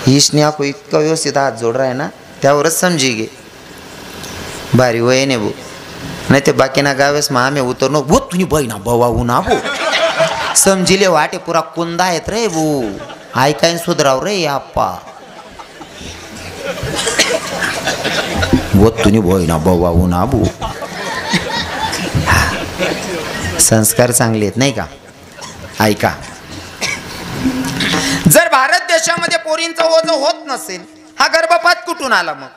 ईशने आपको इतका व्यवस्थित हात जोड रहा है ना, त्यावरच समजी गे भारी वय ने भो. नाही ते बाकीना गावेस मग आम्ही उतरनो भो तुझी बहिणा बवाहू ना भो समजिले वाटे पुरा कुंदा आहेत रे भो. ऐकाय सुधराव रे आप्पा. वो तुझी बहिणा बवाहू ना भो. संस्कार चांगले आहेत नाही का. ऐका, जर भारत देशामध्ये पोरींचं ओझं होत नसेल, हा गर्भपात कुठून आला? मग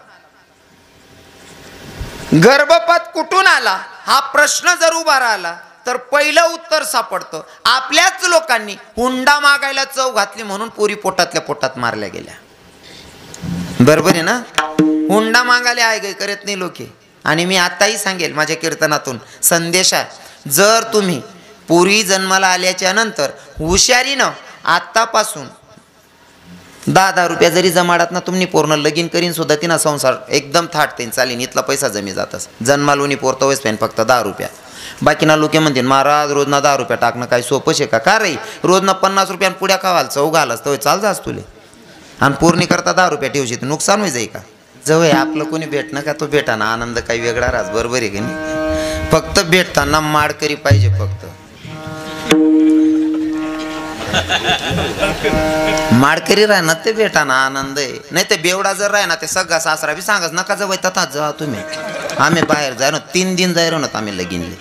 गर्भपात कुठून आला हा प्रश्न जर उभा राहिला तर पहिलं उत्तर सापडतं, आपल्याच लोकांनी हुंडा मागायला चव घातली म्हणून पोरी पोटातल्या पोटात मारल्या गेल्या. बरोबर आहे ना. हुंडा मागायला आहे करत नाही लोके. आणि मी आताही सांगेल माझ्या कीर्तनातून संदेश आहे, जर तुम्ही पोरी जन्माला आल्याच्या नंतर हुशारीनं आतापासून 10,000 रुपया जरी जमाडात ना तुम्ही पूर्ण लगीन करीन सुद्धा तिना संसार एकदम थाटतेन चालीन. इथला पैसा जमी जातच. जन्मालोनी पोरतो वयस पेन फक्त 10 रुपया. बाकीना लोक म्हणतील महाराज रोजना 10 रुपया टाकणं काय सोपं शे का रे. रोजना 50 रुपयान पुड्या खावाल चव घालस तर चाल जास तुले. आणि पूर्णी करता 10 रुपया ठेवशी तर नुकसान होई जाई का. जवळ आपलं कोणी भेटणं का तो भेटाना आनंद काही वेगळा राहत. बरोबर आहे की नाही. फक्त भेटताना माडकरी पाहिजे. फक्त माडकरी राह ना ते भेटाना आनंद आहे. नाही ते बेवडा जर राह ना ते सगळा सासरा बी सांगच नका जवळ तथा जा तुम्ही. आम्ही बाहेर जाय ना 3 दिन जाय ना आम्ही लगीनले.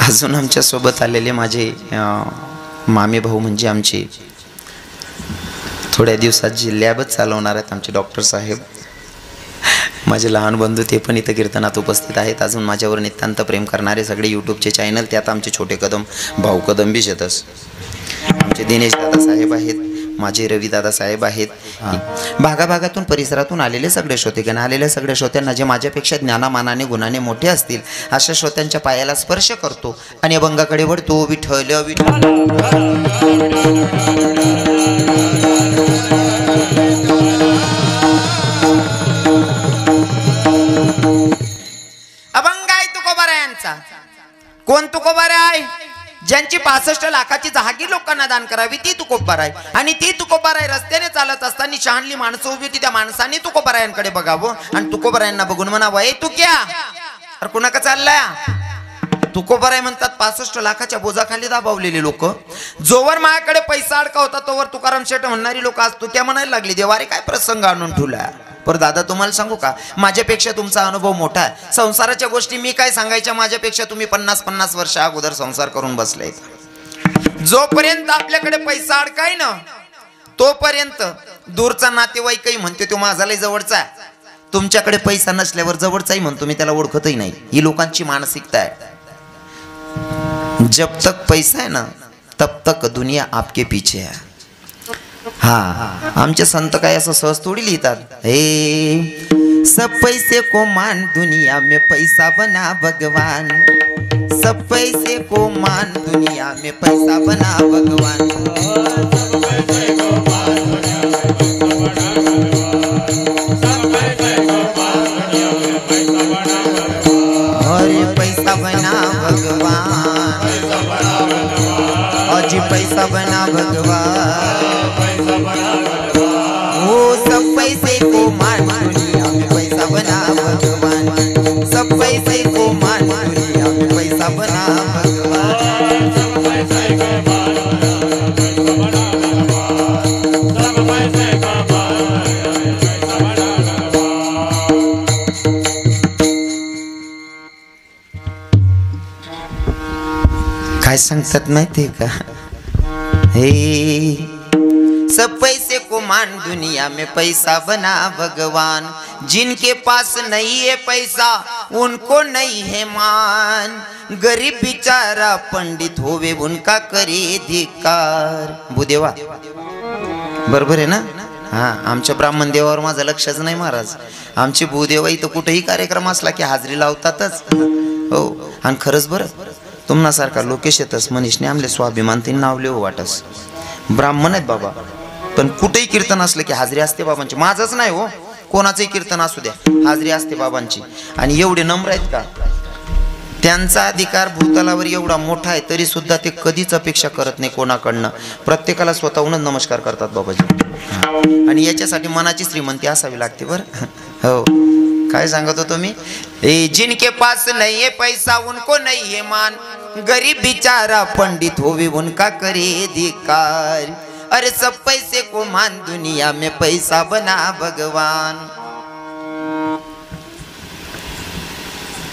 अजून आमच्या सोबत आलेले माझे मामे भाऊ म्हणजे आमचे थोड्या दिवसात जे लॅबच चालवणार आहेत आमचे डॉक्टर साहेब, माझे लहान बंधू ते पण इथं कीर्तनात उपस्थित आहेत. अजून माझ्यावर नितांत प्रेम करणारे सगळे यूट्यूबचे चॅनल, त्यात आमचे छोटे कदम भाऊ कदम बी शेतस, आमचे दिनेश दादा साहेब आहेत, माझे रवी दादा साहेब आहेत. भागाभागातून परिसरातून आलेले सगळे श्रोतेगण, आलेल्या सगळ्या श्रोत्यांना जे माझ्यापेक्षा ज्ञानामानाने गुणाने मोठे असतील अशा श्रोत्यांच्या पायाला स्पर्श करतो आणि अभंगाकडे वळतो. विठ्ठल विठ्ठल अभंग आहे तुकोबारायांचा. कोण तुकोबार आहे? ज्यांची 65 लाखाची जहागीर लोकांना दान करावी ती तुकोबार आहे. आणि ती तुकोबार आहे रस्त्याने चालत असताना शहाणली माणसं उभी होती, त्या माणसांनी तुकोबारायांकडे बघावं आणि तुकोबारायांना बघून म्हणावं, ए तू क्या अरे कुणाका चाललाय? तुकोबाराय म्हणतात 65 लाखाच्या बोजाखाली दाबावलेले लोक. जोवर माझ्याकडे पैसा अडका होता तोवर तुकाराम शेठ म्हणणारी लोक आज तू क्या म्हणायला लागली. देवारे काय प्रसंग आणून ठेवला. पर दादा तुम्हाला सांगू का, माझ्यापेक्षा तुमचा अनुभव मोठा आहे. संसाराच्या गोष्टी मी काय सांगायच्या, माझ्यापेक्षा तुम्ही 50-50 वर्ष अगोदर संसार करून बसले. जोपर्यंत आपल्याकडे पैसा अडकाय ना तोपर्यंत दूरचा नातेवाईकही म्हणते तो माझा लय जवळचा. तुमच्याकडे पैसा नसल्यावर जवळचाही म्हणतो मी त्याला ओळखतही नाही. ही लोकांची मानसिकता आहे. जब तक पैसा है ना तब तक दुनिया आपके पीछे है. हा आमचे संत काय असं सहज थोडी लिहितात. हे सब पैसे को मान दुनिया में पैसा बना भगवान. सब पैसे को मान दुनिया में पैसा बना भगवान. और पैसा बना भगवान. और जी पैसा बना भगवान. वो सब पैसे को मान दुनिया में पैसा बना भगवान. सब पैसे को मान दुनिया में पैसा बना भगवान. काय सांगतात माहितीये का, हे सब पैसे को मान दुनिया में पैसा बना भगवान. जिनके पास नहीं है पैसा उनको नहीं है मान. गरीब बिचारा पंडित होवे उनका करे धिकार. भूदेवा बरोबर आहे ना. हा आमच्या ब्राह्मण देवावर माझं लक्षच नाही महाराज. आमचे भूदेवा इथं कुठेही कार्यक्रम असला की हाजरी लावतातच. हो आणि खरंच बरं तुम्हासारखा लोकेश येतच मनीषने आमले स्वाभिमान तीन नाव लिहू वाटस. ब्राह्मण आहेत बाबा पण कुठेही कीर्तन असलं की हाजरी असते बाबांची. माझंच नाही हो, कोणाचंही कीर्तन असू द्या हाजरी असते बाबांची. आणि एवढे नम्र आहेत का त्यांचा अधिकार भूतलावर एवढा मोठा आहे तरी सुद्धा ते कधीच अपेक्षा करत नाही कोणाकडनं. प्रत्येकाला स्वतःहूनच नमस्कार करतात बाबाजी. आणि याच्यासाठी मनाची श्रीमंती असावी लागते बरं. हो, काय सांगत होतो मी? जिनके पास नहीं है पैसा उनको नहीं है मान, गरीब बिचारा पंडित होवे उनका करे धिकार. अरे सब पैसे को मान, दुनिया में पैसा बना भगवान.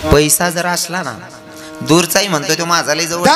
पैसा जर असला ना, दूरचाही म्हणतो तो माझा लय जवळ.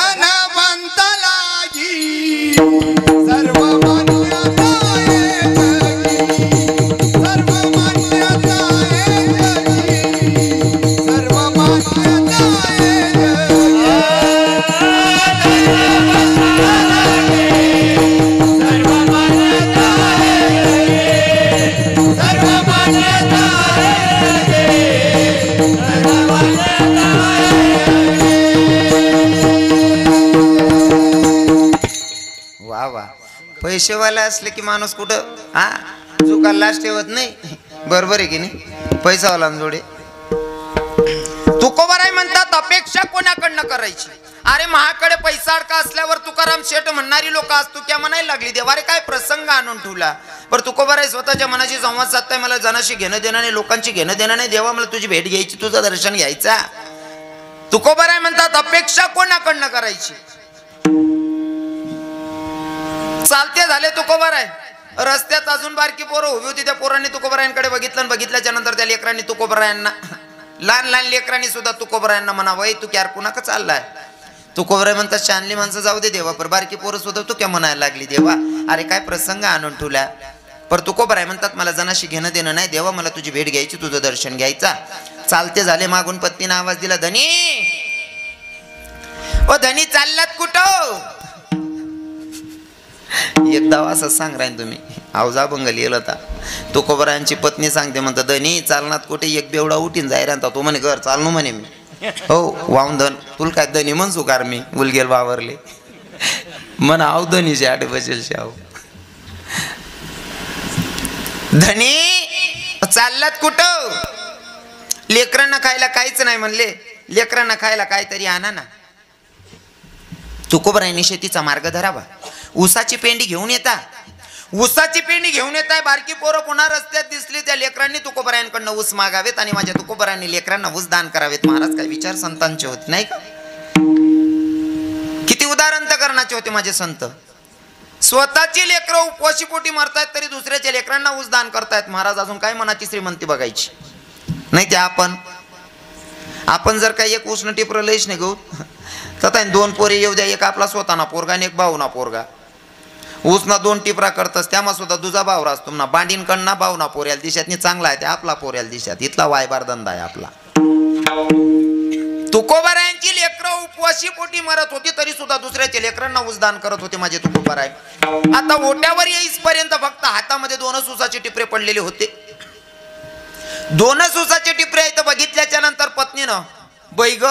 पैसेवाला असले की माणूस कुठं चुका लाच ठेवत नाही. बरोबर आहे की नाही? पैसावाला जोडे तुकोबाराय म्हणतात अपेक्षा कोणाकडनं करायची. अरे महाकडे पैसा अडका असल्यावर तुकाराम शेठ म्हणणारी लोक आज तू क्या म्हणायला लागली. देवा रे काय प्रसंग आणून ठेवला. बरं तुकोबाराय स्वतःच्या मनाशी संवाद साधताय. मला जनाशी घेणं देणं नाही, लोकांची घेणं देणं नाही. देवा मला तुझी भेट घ्यायची, तुझं दर्शन घ्यायचा. तुकोबाराय म्हणतात अपेक्षा कोणाकडनं करायची. चालते झाले तुकोबाराय. रस्त्यात अजून बारकी पोरं उभी होती. त्या पोरांनी तुकोबारायांकडे बघितलं आणि बघितल्याच्या नंतर त्या लेकरांनी तुकोबारायांना, लहान लहान लेकरांनी सुद्धा तुकोबारायांना म्हणावं तू क्यार कुणाक चाललाय. तुकोबाराय म्हणतात शानली माणसं जाऊ दे देवा, पर बारकी पोरं सुद्धा तू क्या म्हणायला लागली. देवा अरे काय प्रसंग आणून ठेवला. पर तुकोबाराय म्हणतात मला जनाशी घेणं देणं नाही. देवा मला तुझी भेट घ्यायची, तुझं दर्शन घ्यायचा. चालते झाले. मागून पत्नीने आवाज दिला, धनी ओ धनी चाललात कुठं. एकदा असं सांग राहीन तुम्ही आवजा बंगली येल होता. तुकोबारायांची पत्नी सांगते म्हणतात धनी चालनात कुठे एक बेवडा उठीन जाय राहता. तो म्हणे घर चालनो म्हणे मी. हो वाहून धन तुला काय धनी म्हण सुकार मी उलगेल वावरले म्हण आव धनीचे आठ बसेल शाव. धनी चाललात कुठं. लेकरांना खायला काहीच नाही म्हणले. लेकरांना खायला काहीतरी आणा ना. तुकोबारायांनी शेतीचा मार्ग धरावा. ऊसाची पेंडी घेऊन येता. ऊसाची पेंडी घेऊन येताय. बारकी पोरं पुन्हा रस्त्यात दिसली. त्या लेकरांनी तुकोबारायांकडनं ऊस मागावेत आणि माझ्या तुकोबारायांनी लेकरांना ऊस दान करावेत. महाराज काय विचार संतांचे होते नाही का. किती उदाहरणकरणाचे होते माझे संत. स्वतःची लेकरं उपवाशी पोटी मरतायत तरी दुसऱ्याच्या लेकरांना ऊस दान करतायत. महाराज अजून काय मनाची श्रीमंती बघायची नाही. ते आपण जर काही एक उसनं टिपरं लईच नाही गहू तर दोन पोरे येऊ द्या. एक आपला स्वतःना पोरगा आणि एक भाऊना पोरगा. उसना दोन टिपरा करतस त्यामा सुद्धा तुझा भावरा असतो ना. बांडीन कडना भावना पोऱ्याला दिशात चांगला आहे ते आपला पोऱ्याला दिशात. इथला वायबार धंदा आहे आपला. तुकोबारायांची लेकरं उपवाशी पोटी मरत होती तरी सुद्धा दुसऱ्याच्या लेकरांना उजदान करत होते माझे तुकोबाराय. आता ओट्यावर येईपर्यंत फक्त हातामध्ये 2 ऊसाचे टिपरे पडलेले होते. 2 ऊसाचे टिपरे इथं बघितल्याच्या नंतर पत्नीनं बैग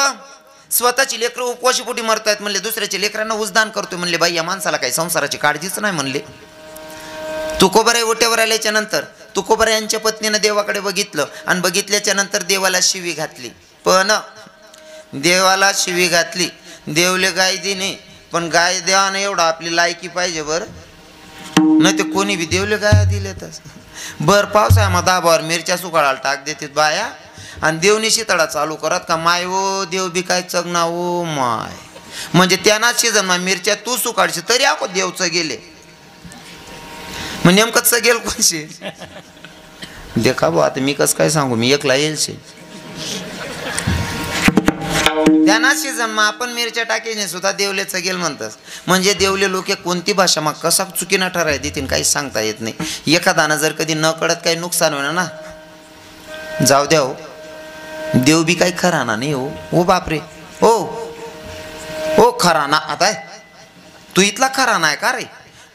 स्वतःची लेकरं उपवाशी पोटी मरतायत म्हणले दुसऱ्याच्या लेकरांना उजदान करतोय म्हणले. बाई या माणसाला काही संसाराची काळजीच नाही म्हणले. तुकोबाराय ओट्यावर आल्याच्या नंतर तुकोबारायांच्या पत्नीनं देवाकडे बघितलं आणि बघितल्याच्या नंतर देवाला शिवी घातली. पण देवाला शिवी घातली. देवले गाय दिने पण गाय देवानं एवढा आपली लायकी पाहिजे बर. नाही ते कोणी बी देवले गाय दिलेतच. बर पावसाळ्या मग दाबावर मिरच्या सुकाळाला टाक देतात बाया आणि देवनी शितळा चालू करत का माय ओ देव बी काय चगना ओ माय. म्हणजे त्यांना शिजन मग मिरच्या तू सुकाळशी तरी ako देवचं गेले. मग नेमकं चगेल कोणशी देखा बा. आता मी कसं काय सांगू मी एकला येईल शे. त्यांना शिजन मग आपण मिरच्या टाकीने सुद्धा देवले चगेल म्हणतात. म्हणजे देवले लोक कोणती भाषा मग कसा चुकीनं ठराय देतील काही सांगता येत नाही. एखादानं जर कधी न कळत काही नुकसान होणार ना जाऊ द्या हो. देव बी काही खराना नाही हो. ओ बापरे हो हो खराना. आता तू इथला खराना आहे का रे.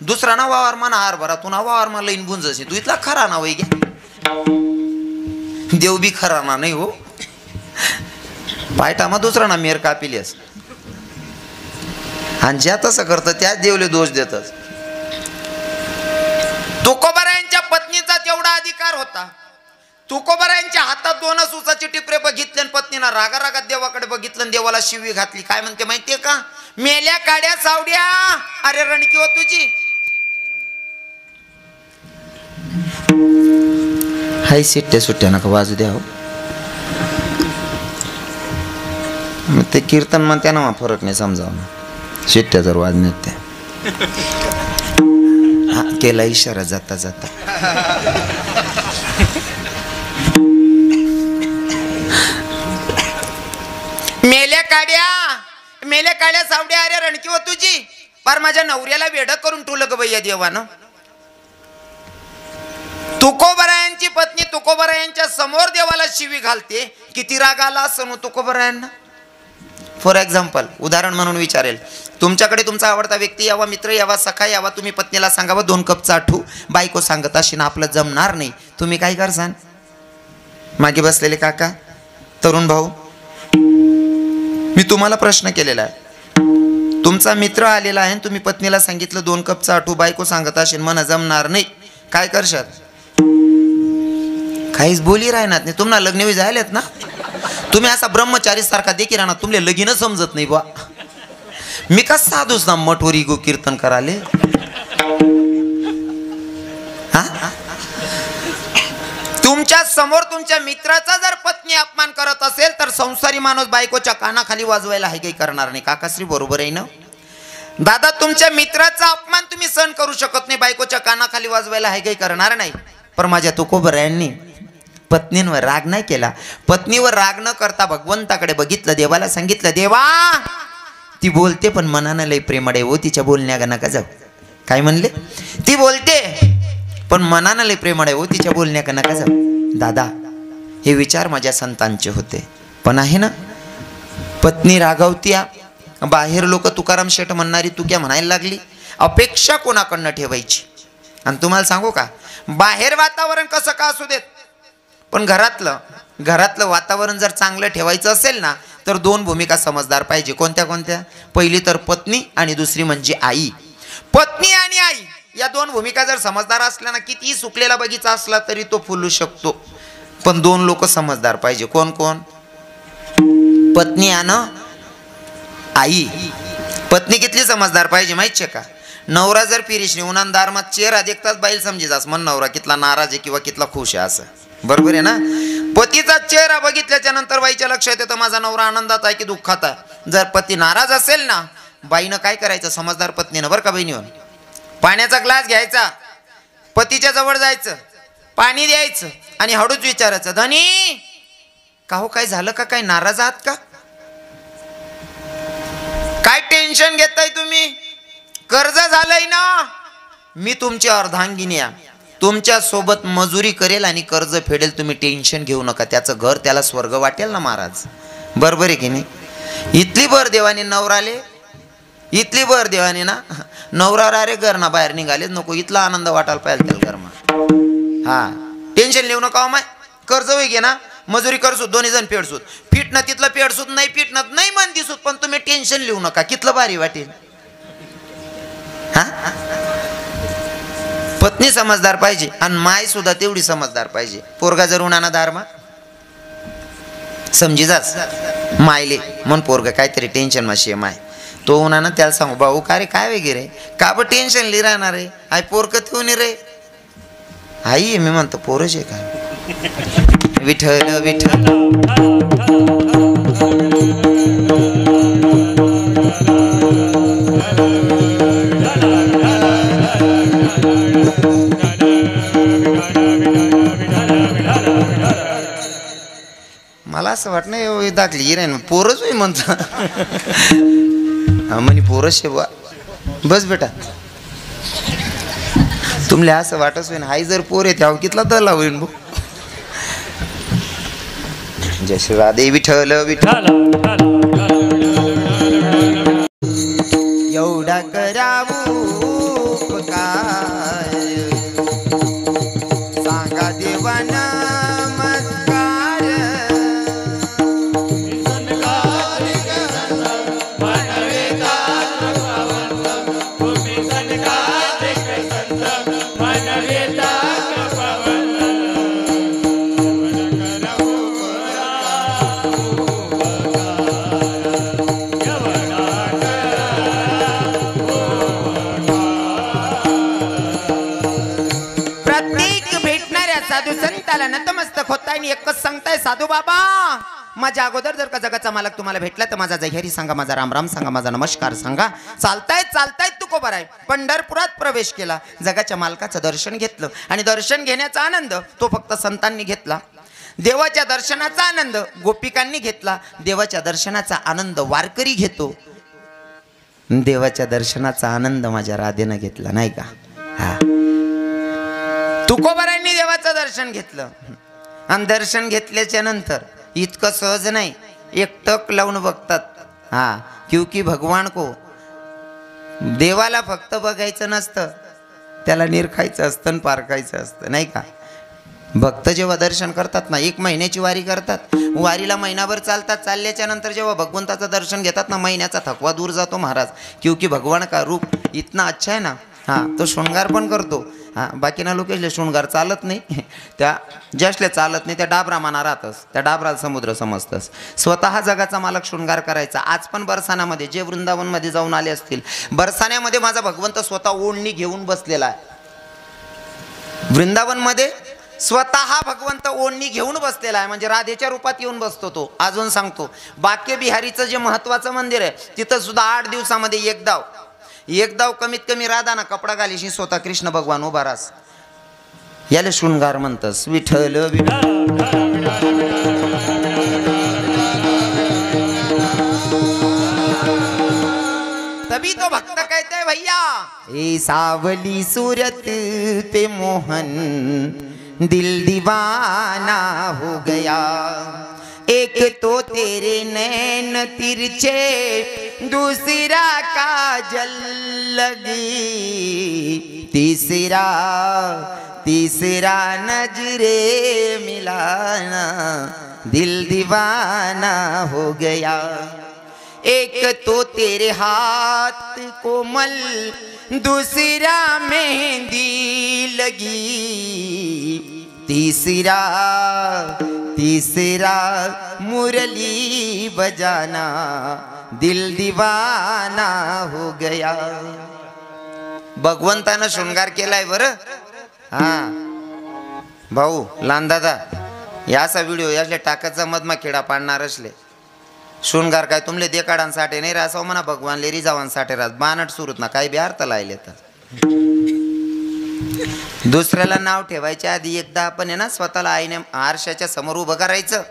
दुसरा ना वावर म्हणा हार भरा तू ना वावर मला लईन बुंजशी तू इथला खराना वय गे. देव बी खराना नाही हो. पायटा मग दुसरा ना मेर कापिलेस आणि ज्या तसं करतं त्याच देवले दोष देतच. तुकोबारायांच्या पत्नीचा तेवढा अधिकार होता. तुकोबारायांच्या हातात 2 उसाची टिपरे बघितले आणि पत्नीनं रागारागात देवाकडे बघितलं, देवाला शिवी घातली. काय म्हणते माहितीये का? मेल्या काड्या सावड्या, अरे रणकी हो तुझी. हाय सिट्ट्या सुट्ट्या नका वाजू द्या. ते कीर्तन म्हणते ना, फरक नाही समजावं. शिट्ट्या जर वाजण्यात त्या केला इशारा जाता जाता. मेल्या काड्या सावड्या, अरे रणकी हो तुझी. पर माझ्या नवऱ्याला वेड करून ठेवलं ग भैया देवानं. तुकोबारायांची पत्नी तुकोबारायांच्या समोर देवाला शिवी घालते. किती राग आला असं तुकोबारायांना. फॉर एक्झाम्पल, उदाहरण म्हणून विचारेल, तुमच्याकडे तुमचा आवडता व्यक्ती यावा, मित्र यावा, सखा यावा. तुम्ही पत्नीला सांगावं 2 कप चाठू. बायको सांगत अशी ना आपलं जमणार नाही. तुम्ही काय करसान? मागे बसलेले काका, तरुण भाऊ, मी तुम्हाला प्रश्न केलेला आहे. तुमचा मित्र आलेला आहे, तुम्ही पत्नीला सांगितलं 2 कप चाठू. बायको सांगत असेल मला जमणार नाही. काय करशात? काहीच बोली राहणार नाही. तुम्हाला लग्न झालेत ना, तुम्ही असा ब्रह्मचारी सारखा देखील राहणार. तुमले लगीन समजत नाही बा. मी का साधूच ना मठवरी गो कीर्तन कराले. तुमच्या समोर तुमच्या मित्राचा जर पत्नी अपमान करत असेल तर संसारी माणूस बायकोच्या कानाखाली वाजवायला हे काही करणार नाही. काकाश्री बरोबर आहे ना दादा? तुमच्या मित्राचा अपमान तुम्ही सहन करू शकत नाही, बायकोच्या कानाखाली वाजवायला हे काही करणार नाही. पण माझ्या तुकोबारायांनी पत्नींवर राग नाही केला. पत्नीवर राग न करता भगवंताकडे बघितलं, देवाला सांगितलं, देवा ती बोलते पण मनानं लय प्रेमळ आहे हो, तिच्या बोलण्या नका जाऊ. काय म्हणले? ती बोलते पण मनानं लय प्रेमळ आहे हो, तिच्या बोलण्या नका जाऊ. दादा, हे विचार माझ्या संतांचे होते. पण आहे ना, पत्नी रागवत्या, बाहेर लोक तुकाराम शेठ म्हणणारी तू क्या म्हणायला लागली. अपेक्षा कोणाकडनं ठेवायची? आणि तुम्हाला सांगू का, बाहेर वातावरण कसं का असू देत, पण घरातलं वातावरण जर चांगलं ठेवायचं असेल ना, तर 2 भूमिका समजदार पाहिजे. कोणत्या कोणत्या? पहिली तर पत्नी आणि दुसरी म्हणजे आई. पत्नी आणि आई या 2 भूमिका जर समजदार असल्या ना, कितीही सुकलेला बगीचा असला तरी तो फुलू शकतो. पण 2 लोक समजदार पाहिजे. कोण कोण? पत्नी आणि आई. पत्नी कितली समजदार पाहिजे माहिती का? नवरा जर पिरिशनी उन्हांदार मग चेहरा देखताच बाईल समजी जास मन नवरा कितला नाराज आहे किंवा कितला खुश आहे असं. बरोबर आहे ना? पतीचा चेहरा बघितल्याच्या नंतर बाईच्या लक्षात येतं माझा नवरा आनंदात आहे की दुःखात आहे. जर पती नाराज असेल ना, बाईनं काय करायचं? समजदार पत्नीनं बरं का बहिणीवर, पाण्याचा ग्लास घ्यायचा, पतीच्या जवळ जायचं, पाणी द्यायचं आणि हळूच विचारायचं, धनी का हो, काय झालं का? काय नाराज आहात का? काय टेन्शन घेताय तुम्ही? कर्ज झालंय ना? मी तुमची अर्धांगिनी आहे, तुमच्या सोबत मजुरी करेल आणि कर्ज फेडेल. तुम्ही टेन्शन घेऊ नका. त्याचं घर त्याला स्वर्ग वाटेल ना महाराज. बरोबर आहे की नाही? इथली भर देवाने नवराले, इथली भर देवाने ना नवरा अरे घर ना बाहेर निघाले नको, इथला आनंद वाटायला पाहिजे त्याला घर मग. हा, टेन्शन लिहू नका. माय कर्ज होई घे ना, मजुरी करसूत, 2 जण फेडसूत, फिटणं तिथलं फेडसूत, नाही फिटणं नाही मन दिसूत, पण तुम्ही टेन्शन लिहू नका. कितलं भारी वाटेल. हा, पत्नी समजदार पाहिजे आणि माय सुद्धा तेवढी समजदार पाहिजे. पोरगा जर उन्हाना दारमा समजी जाच मायले मन पोरगा काहीतरी टेन्शन माशी माय, तो उन्हाना त्याला सांगू भाऊ का रे काय वगैरे का ब टेन्शन लिहि राहणार आहे. आई पोरक ठेवून रे आई, मी म्हणतो पोरच आहे का? विठ्ठल विठ्ठल मला असं वाटत नाही दाखली हिरायन पोरच होई म्हणतो. म्हणे पोरच आहे बा. बस बेटा, तुमले असं वाटच होईन हाई जर पोर आहे त्यावर कितला दला होईन भाऊ. जय श्री राधे विठ्ठल विठ्ठल. एवढा करावू उपकार सांगा देवाना साधू संताला नतमस्तक होताय आणि एकच सांगताय साधू बाबा माझ्या अगोदर जर का जगाचा मालक तुम्हाला भेटला तर माझा जयहरी सांगा, माझा रामराम सांगा, माझा नमस्कार सांगा. चालतायत तुकोबार आहे. पंढरपुरात प्रवेश केला, जगाच्या मालकाचं दर्शन घेतलं आणि दर्शन घेण्याचा आनंद तो फक्त संतांनी घेतला. देवाच्या दर्शनाचा आनंद गोपिकांनी घेतला. देवाच्या दर्शनाचा आनंद वारकरी घेतो, देवाच्या दर्शनाचा आनंद माझ्या राधेनं घेतला नाही का. हा, तुकोबारांनी देवाचं दर्शन घेतलं आणि दर्शन घेतल्याच्या नंतर इतकं सहज नाही, एक टक लावून बघतात. हा, क्योंकि भगवान को देवाला फक्त बघायचं नसतं, त्याला निरखायचं असतं आणि पारखायचं असतं नाही का. भक्त जेव्हा दर्शन करतात ना, 1 महिन्याची वारी करतात, वारीला महिनाभर चालतात, चालल्याच्या नंतर जेव्हा भगवंताचं दर्शन घेतात ना, महिन्याचा थकवा दूर जातो महाराज. क्योंकि भगवान का रूप इतना अच्छा है ना. हाँ, तो शृंगार पण करतो. हां, बाकीना लोकेशले शृंगार चालत नाही, त्या ज्याशले चालत नाही त्या डाबरा माना राहतस, त्या डाबराला समुद्र समजतस. स्वतः जगाचा मालक शृंगार करायचा. आज पण बरसाण्यामध्ये जे वृंदावनमध्ये जाऊन आले असतील, बरसाण्यामध्ये माझा भगवंत स्वतः ओढणी घेऊन बसलेला आहे. वृंदावनमध्ये स्वतः भगवंत ओढणी घेऊन बसलेला आहे, म्हणजे राधेच्या रूपात येऊन बसतो तो. अजून सांगतो, बाके बिहारीचं जे महत्वाचं मंदिर आहे तिथं सुद्धा 8 दिवसामध्ये एक दाव कमीत कमी राधा ना कपडा घालीशी स्वतः कृष्ण भगवान उभा रास. याला शृंगार म्हणतस. विठ्ठल तभी तो भक्त कहते हैं भैया, ए सावली सूरत पे मोहन दिल दीवाना हो गया. एक तो तेरे नैन तिरछे, दूसरा काजल लगी, तीसरा नजरे मिलाना, दिल दीवाना हो गया. एक तो तेरे हाथ कोमल, दूसरा मेहंदी लगी, तीसरा मुरली बजाना, दिल दीवाना हो गया. भगवंतानं शृंगार केलाय बरं. हा भाऊ लहान दादा, याचा व्हिडिओ यातले टाकायचा मधमा खेडा पाडणार असले. शृंगार काय तुमले देकाडांसाठी नाही रासाव म्हणा, भगवान लेरी जावांसाठी रास. बानट सुरूत ना काही बी अर्थ लायले तर. दुसऱ्याला नाव ठेवायच्या आधी एकदा आपण आहे ना स्वतःला आईने आरशाच्या समोर उभं करायचं.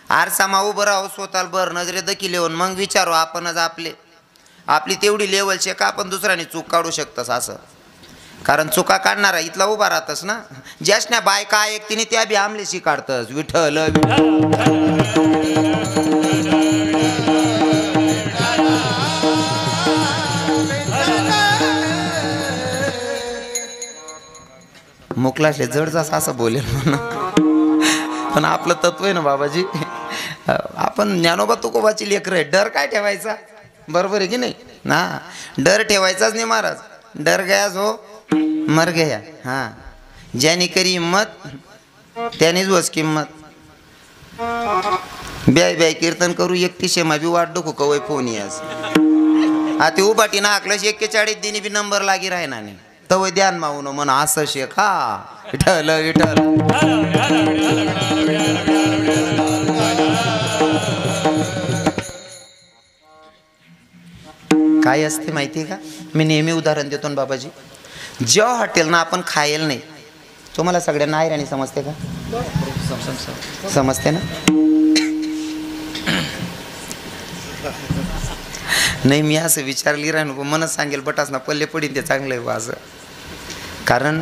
आरसामा उभं राहू, स्वतःला बर नजरे दखी लेवून मग विचारू आपणच आपली तेवढी लेवलची का आपण दुसऱ्याने चूक काढू शकतस असं. कारण चुका काढणारा इथला उभा राहतस ना. ज्याशन्या बायका ऐकतीने त्या बी आमलेशी काढतस. विठ्ठल मुकलाशले जड जास असं बोलेल म्हणा, पण आपलं तत्व आहे ना बाबाजी. आपण ज्ञानोबा तुकोबाची लेकर आहे. डर काय ठेवायचा, बरोबर आहे की नाही ना. डर ठेवायचाच नाही महाराज. डर गयास हो मर गया. हाँ, ज्याने करी हिम्मत त्यानेच वस किंमत. ब्याय कीर्तन करू एकटी शेमा बी वाट डोकू कवय फोन यास. आता उभाटी ना आकलश 41 दिनी बी नंबर लागी राहिना नाही तवय ध्यान मावून म्हणा असं शेख. हा विठ्ठल विठ्ठल. काय असते माहिती का, मी नेहमी उदाहरण देतो ना बाबाजी. जेव्हा हॉटेल ना आपण खायला नाही, तुम्हाला सगळ्यांना आयराणी समजते का? समजते ना. नाही मी असं विचारली राहणं मनच सांगेल बटास ना पल्ले पडीन ते चांगलं आहे असं. कारण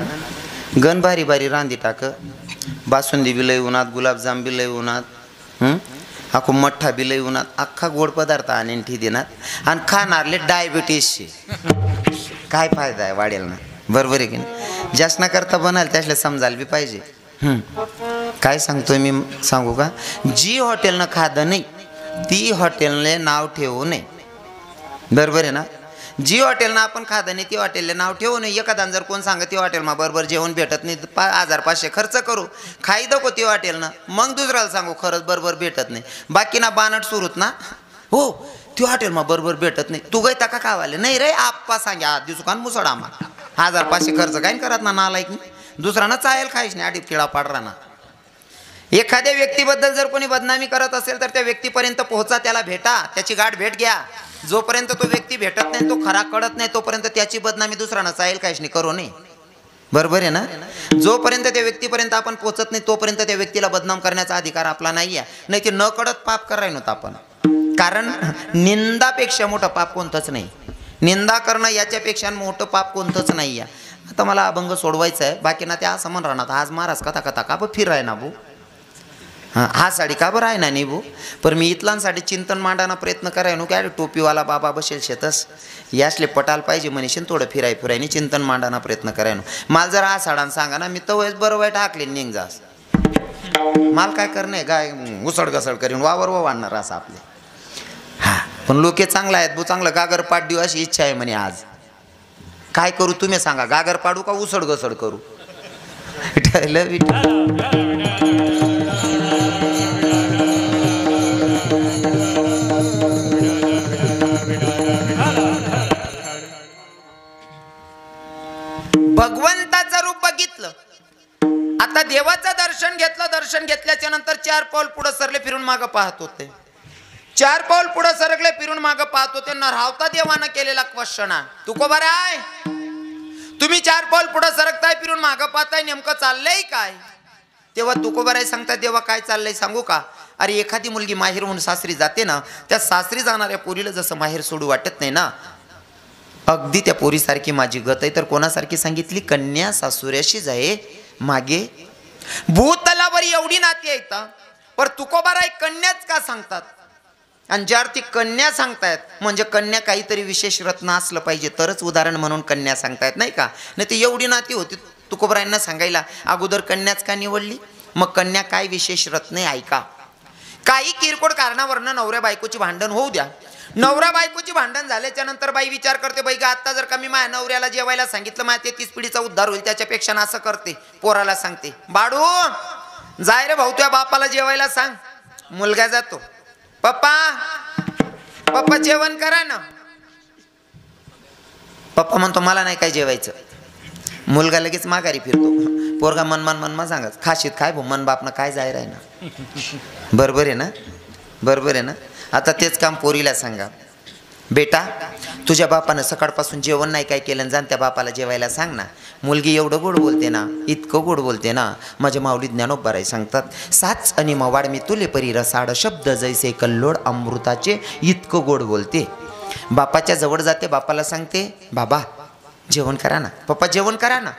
गण भारी भारी रांधी टाक, बासुंदी बी लय उन्हात, गुलाबजाम बी लय उन्हात, अख्खो मठ्ठा बी लय उन्हात, अख्खा गोड पदार्थ आणून ठी देणार आणि खाणारले डायबिटीसचे. काय फायदा आहे वाढेल ना, बरोबर आहे की नाही. जास्त ना करता बनाल त्यासले समजायला बी पाहिजे. काय सांगतोय मी सांगू का, जी हॉटेलनं खादं नाही ती हॉटेलने नाव ठेवू नये. बरोबर आहे ना. जी हॉटेलनं आपण खादं नाही ती हॉटेलने नाव ठेवू नये. एखादा जर कोण सांगत ती हॉटेलमा बरोबर जेवण भेटत नाही, 1000-500 खर्च करू खाई दको ती हॉटेलनं, मग दुसऱ्याला सांगू खरंच बरोबर भेटत नाही. बाकी ना बानट सुरूत ना, हो ती हॉटेलमा बरोबर भेटत नाही, तू गय का खावाले नाही रे आप्पा सांगे आज दिवस कान मुसड आम्हाला 1000-500 खर्च काय करत ना नालायक. दुसऱ्यानं चायल खायच नाही आडीप किळा पाडराना. एखाद्या व्यक्तीबद्दल जर कोणी बदनामी करत असेल तर त्या व्यक्तीपर्यंत पोहोचा, त्याला भेटा, त्याची गाठ भेट घ्या. जोपर्यंत तो व्यक्ती भेटत नाही, तो खरा कळत नाही, तोपर्यंत त्याची बदनामी दुसऱ्यानं चायल खायच नाही करू नये. बरोबर आहे ना. जोपर्यंत त्या व्यक्तीपर्यंत आपण पोहोचत नाही तोपर्यंत त्या व्यक्तीला बदनाम करण्याचा अधिकार आपला नाही आहे. नाही ते न कळत पाप करायला नव्हतं आपण. कारण निंदापेक्षा मोठं पाप कोणतंच नाही. निंदा करणं याच्यापेक्षा मोठं पाप कोणतंच नाही आहे. आता मला अभंग सोडवायचा आहे, बाकी ना ते असं म्हण राहणार आज महाराज कथा कथा का बरं फिराय ना भाऊ, हा साडी का बरं आहे ना नाही भाऊ. पण मी इथलांसाठी चिंतन मांडायला प्रयत्न करायनो की अरे टोपीवाला बाबा बसेल शेतस यासले पटाल पाहिजे म्हणशील थोडं फिरायनी चिंतन मांडायला प्रयत्न करायनो. मला जर हा साडान सांगा ना मी तर बरं वाईट हाकले निघ जास. माल काय करणे गाय उसळ घसळ करीन वावर वाढणार असं आपले. हा पण लोके चांगला आहेत भाऊ, चांगलं गागर पाड देऊ अशी इच्छा आहे म्हणे. आज काय करू तुम्ही सांगा, गागर पाडू का उसळ घसळ करू. भगवंताचं रूप बघितलं. आता देवाचं दर्शन घेतलं. दर्शन घेतल्याच्या नंतर 4 पाऊल पुढे सरले, फिरून मागं पाहत होते. 4 पाऊल पुढे सरकले, फिरून मागं पाहत होते. न रावता देवानं केलेला क्वेश्चन आहे, तुकोबा राय तुम्ही 4 पाऊल पुढे सरकताय, फिरून मागं पाहताय, नेमकं चाललंय काय. तेव्हा तुकोबाराय सांगतात देवा काय चाललंय सांगू का. अरे एखादी मुलगी माहेर होऊन सासरी जाते ना, त्या सासरी जाणाऱ्या पोरीला जसं माहेर सोडू वाटत नाही ना, अगदी त्या पोरीसारखी माझी गत आहे. तर कोणासारखी सांगितली, कन्या सासुऱ्याशी जाये मागे. भूतलावर एवढी नाती आहेत, पर तुकोबाराय कन्याच का सांगतात. आणि ज्यावर ती कन्या सांगतायत म्हणजे कन्या काहीतरी विशेष रत्न असलं पाहिजे तरच उदाहरण म्हणून कन्या सांगतायत नाही का. नाही तर एवढी नाती होती तुकोबारायांना सांगायला अगोदर कन्याच का निवडली. मग कन्या काय विशेष रत्न आहे ऐका. काही किरकोळ कारणावरनं नवऱ्या बायकोची भांडण होऊ द्या. नवरा बायकोची भांडण झाल्याच्या नंतर बाई विचार करते, बाई का आता जर का मी माझ्या नवऱ्याला जेवायला सांगितलं माझ्या 33 पिढीचा उद्धार होईल, त्याच्यापेक्षा असं करते पोराला सांगते, बाडू जाय रे भाऊ तुझ्या बापाला जेवायला सांग. मुलगा जातो, पप्पा पप्पा जेवण करा ना. पप्पा म्हणतो मला नाही काय जेवायचं. मुलगा लगेच माघारी फिरतो. पोरगा मन सांगत खाशीत काय भाऊ मन बापनं काय जाय राय ना. बरोबर आहे ना, बरोबर आहे ना. आता तेच काम पोरीला सांगा, बेटा तुझ्या बापानं सकाळपासून जेवण नाही काय केलं, जाण त्या बापाला जेवायला सांग ना. मुलगी एवढं गोड बोलते ना, इतकं गोड बोलते ना. माझ्या माऊली ज्ञानोबाराय सांगतात, साच आणि मवाड मी तुले परी रसाड शब्द जैसे कल्लोड अमृताचे, इतकं गोड बोलते. बापाच्या जवळ जाते, बापाला सांगते बाबा जेवण करा ना. पप्पा जेवण करा ना.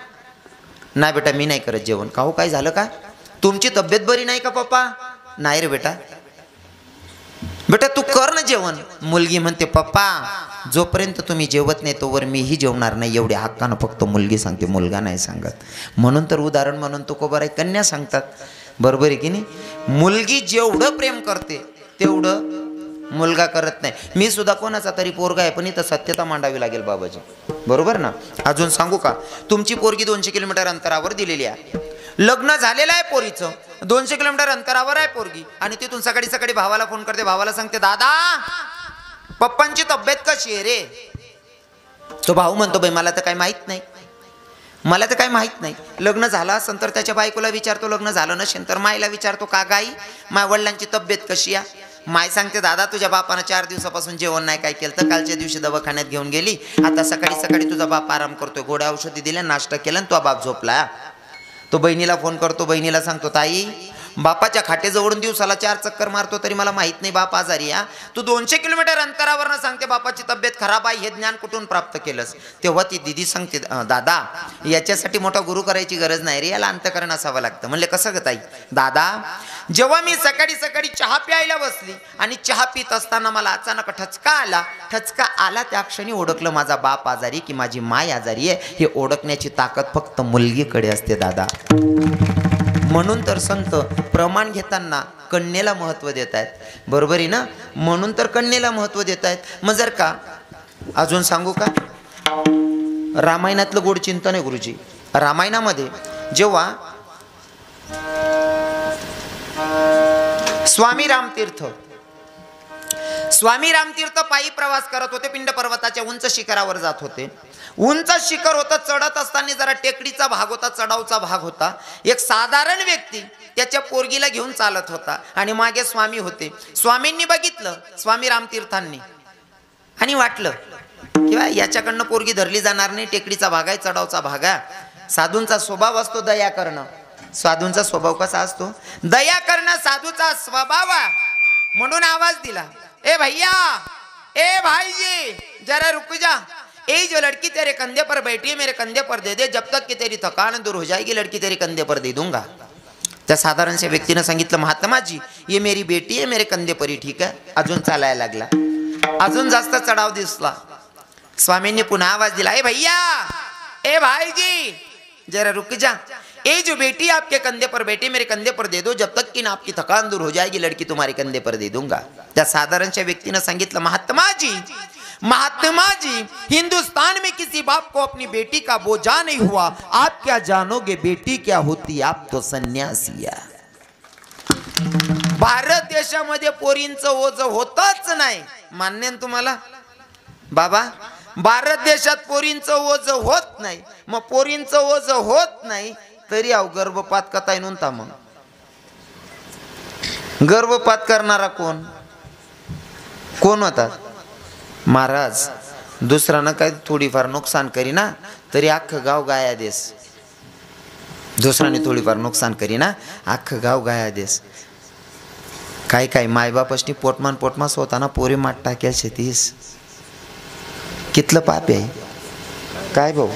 नाही बेटा मी नाही करत जेवण. का हो काय झालं का, तुमची तब्येत बरी नाही का पप्पा. नाही रे बेटा. बेटा तू कर ना जेवण. मुलगी म्हणते पप्पा जोपर्यंत तुम्ही जेवत नाही तोवर मीही जेवणार नाही. एवढ्या हक्कानं फक्त मुलगी सांगते, मुलगा नाही सांगत. म्हणून तर उदाहरण म्हणून तुकोबाराय कन्या सांगतात. बरोबर आहे की नाही. मुलगी जेवढं प्रेम करते तेवढं मुलगा करत नाही. मी सुद्धा कोणाचा तरी पोरगा आहे पण इथं सत्यता मांडावी लागेल बाबाजी. बरोबर ना. अजून सांगू का, तुमची पोरगी 200 किलोमीटर अंतरावर दिलेली आहे. लग्न झालेलं आहे पोरीचं, 200 किलोमीटर अंतरावर आहे पोरगी. आणि तिथून सकाळी सकाळी भावाला फोन करते, भावाला सांगते दादा पप्पांची तब्येत कशी आहे रे. तो भाऊ म्हणतो बाई मला तर काही माहीत नाही, मला तर काही माहीत नाही. लग्न झालं असेल तर त्याच्या बायकोला विचारतो, लग्न झालं नसेल तर माईला विचारतो का गाई माझ्या वडिलांची तब्येत कशी आहे. माय सांगते दादा तुझ्या बापानं 4 दिवसापासून जेवण नाही काय केलं, तर कालच्या दिवशी दवाखान्यात घेऊन गेली. आता सकाळी सकाळी तुझा बाप आराम करतोय, गोड्या औषधी दिल्या, नाश्ता केला आणि तो बाप झोपला. तो बहिणीला फोन करतो, बहिणीला सांगतो ताई बापाच्या खाटेजवळून दिवसाला 4 चक्कर मारतो तरी मला माहित नाही बाप आजारी आहे. तू 200 किलोमीटर अंतरावरनं सांगते बापाची तब्येत खराब आहे, हे ज्ञान कुठून प्राप्त केलंस. तेव्हा ती दिदी सांगते दादा याच्यासाठी मोठा गुरु करायची गरज नाही रे, याला अंतकरण असावं लागतं. म्हणले कसं ग ताई. दादा जेव्हा मी सकाळी सकाळी चहा प्यायला बसली आणि चहा पित असताना मला अचानक ठचका आला, त्या क्षणी ओळखलं माझा बाप आजारी की माझी माय आजारी आहे. हे ओळखण्याची ताकद फक्त मुलगीकडे असते दादा. म्हणून तर संत प्रमाण घेताना कन्येला महत्त्व देत आहेत. बरोबर आहे ना. म्हणून तर कन्येला महत्त्व देत आहेत. मग जर का अजून सांगू का, रामायणातलं गोड चिंतन आहे गुरुजी. रामायणामध्ये जेव्हा स्वामी रामतीर्थ स्वामी रामतीर्थ पायी प्रवास करत होते, पिंड पर्वताच्या उंच शिखरावर जात होते. उंच शिखर होतं, चढत असताना जरा टेकडीचा भाग होता, चढावचा भाग होता. एक साधारण व्यक्ती त्याच्या पोरगीला घेऊन चालत होता आणि मागे स्वामी होते. स्वामींनी बघितलं, स्वामी रामतीर्थांनी, आणि वाटलं किंवा याच्याकडनं पोरगी धरली जाणार नाही, टेकडीचा भाग आहे, चढावचा भाग आहे. साधूंचा स्वभाव असतो दया करणं. साधूंचा स्वभाव कसा असतो? दया करणं साधूचा स्वभाव. म्हणून आवाज दिला, ए भैया, ए भाईजी, जरा रुक जा. ए जो लड़की तेरे कंधे पर बैठी है मेरे कंधे पर दे दे, जब तक कि तेरी थकान दूर हो जाएगी लड़की तेरे कंधे पर दे दूंगा. त्या साधारणशा व्यक्तीने सांगितलं, महात्माजी ये मेरी बेटी है मेरे कंधे पर ही, ठीक आहे. अजून चालायला लागला, अजून जास्त चढाव दिसला. स्वामींनी पुन्हा आवाज दिला, ए भैया, ए भाईजी, जरा रुक जा. ए जो बेटी आपके कंधे पर बैठी मेरे कंधे पर दे दो, जब तक कि ना आपकी थकान दूर हो जाएगी लड़की तुम्हारे कंधे पर दे दूंगा. त्या साधारणशा व्यक्तीने सांगितलं, महात्मा जी, हिंदुस्तान में किसी बाप को अपनी बेटी का बोझा नहीं हुआ. आप क्या जानोगे बेटी क्या होती, आप तो सन्यासिया. भारत देशामध्ये पोरींचं ओझ होतच नाही. मान्य तुम्हाला बाबा? भारत देशात पोरींचं ओझ होत नाही. मग पोरींचं ओझ होत नाही तरी गर्भपात कताय नव्हता. मग गर्भपात करणारा कोण होता? महाराज. दुसऱ्यानं काय थोडीफार नुकसान करी ना तरी अख्खं गाव गाया देस. दुसऱ्याने थोडीफार नुकसान करी ना अख्खं गाव गाया देस. काय मायबापासनी पोटमास होताना पोरी माट टाक्या शेतीस. कितलं पाप आहे काय भाऊ?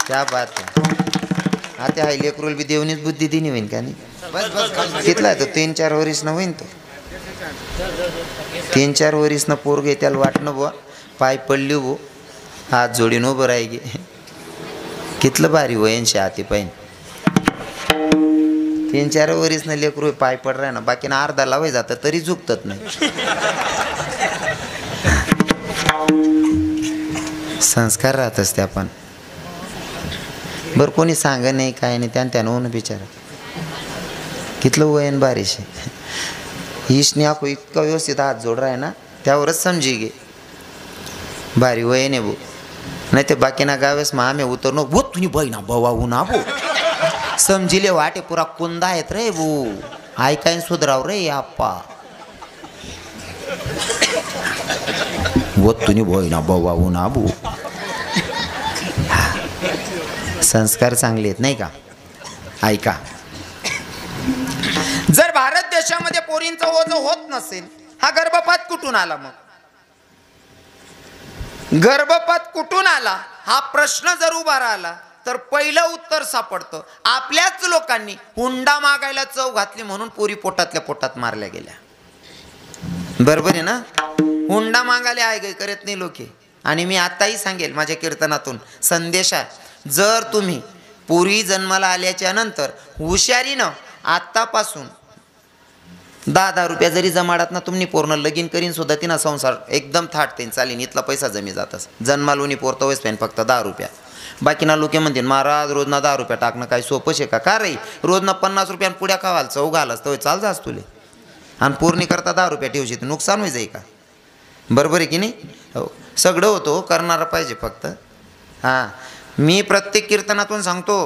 क्या बात आहे. आता हा लेकरोल बी देवनीच बुद्धी दिनी होईन का नाही? कितला आहे तो? 3-4 वर्ष न होईन तो. 3-4 वर्ष न पोरगे त्याला वाटणं बुवा पाय पडली वो हात जोडीन उभं राहिगे. कितलं भारी वयनशे आते पाहिन. 3-4 वर्ष न लेकरू पाय पड राह ना, बाकी ना अर्धा लावाय जातं तरी झुकतात नाही. संस्कार राहतच त्या पण बरं. कोणी सांग नाही काय नाही, त्यानं होऊन बिचारा कितलं वयन बारीश आहे. ईशने आखो इतका व्यवस्थित हात जोड रहा है ना, त्यावरच समजी गे भारी वयन आहे भो. नाही ते बाकी ना गावेस मग आम्ही उतरनो भो तुनी बहिणा बवाहू ना भो समजिले वाटे पुरा कुंदा आहेत रे भो. ऐकाय सुधराव रे आप्पा. तुनी बहिणा बवाहू ना भो. संस्कार चांगले आहेत नाही का? ऐका, जर भारत देशामध्ये पोरींचं ओझ होत नसेल, हा गर्भपात कुठून आला? मग गर्भपात कुठून आला हा प्रश्न जर उभा राहिला तर पहिलं उत्तर सापडतं, आपल्याच लोकांनी हुंडा मागायला चव घातली म्हणून पोरी पोटातल्या पोटात मारल्या गेल्या. बरोबर आहे ना? हुंडा मागायला आहे करत नाही लोके. आणि मी आताही सांगेल माझ्या कीर्तनातून संदेश आहे, जर तुम्ही पोरी जन्माला आल्याच्या नंतर हुशारीनं आत्तापासून 10 रुपया जरी जमाडात ना तुम्ही पूर्ण लगीन करीन सुद्धा तिना संसार एकदम थाटतेन चालीन. इथला पैसा जमी जातच. जन्मालोनी पोरतो वयस पेन फक्त 10 रुपया. बाकीना लोक म्हणतील महाराज रोजना 10 रुपया टाकणं काय सोपं शे का रे? रोजना 50 रुपयान पुड्या खावाल चव घालस तर चाल जास तुले. आणि पूर्णी करता 10 रुपया ठेवशी तर नुकसान होई जाई का? बरोबर आहे की नाही? हो, सगळं होतो करणारा पाहिजे फक्त. हां, मी प्रत्येक कीर्तनातून सांगतो,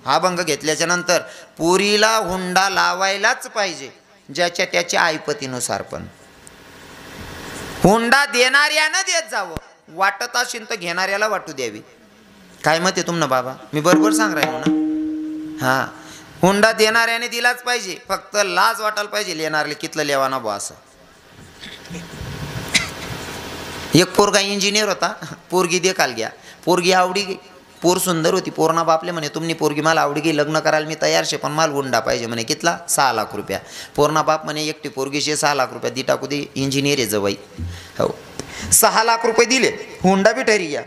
हा भंग घेतल्याच्या नंतर पुरीला हुंडा लावायलाच पाहिजे, ज्याच्या त्याच्या ऐपतीनुसार. पण हुंडा देणाऱ्यानं देत जावं, वाटत असेल तर घेणाऱ्याला वाटू द्यावी. काय मत आहे तुमनं बाबा? मी बरोबर सांग राहिलो ना? हां, हुंडा देणाऱ्याने दिलाच पाहिजे, फक्त लाज वाटायला पाहिजे लेणारले कितलं लेवाना बा असं. एक पोरगा इंजिनियर होता, पोरगी देखाल घ्या, पोरगी आवडी गे, पोर सुंदर होती. पोरणा बापले म्हणे तुमनी पोरगी मला आवडी गे, लग्न करायला मी तयार शे, पण मला हुंडा पाहिजे म्हणे. कितला? 6 लाख रुपया. पोरणा बाप म्हणे एकटी पोरगीशे 6 लाख रुपया दी टाकू दे, इंजिनियर आहे जवाई. हो, 6 लाख रुपये दिले, हुंडा बी ठरी घ्या.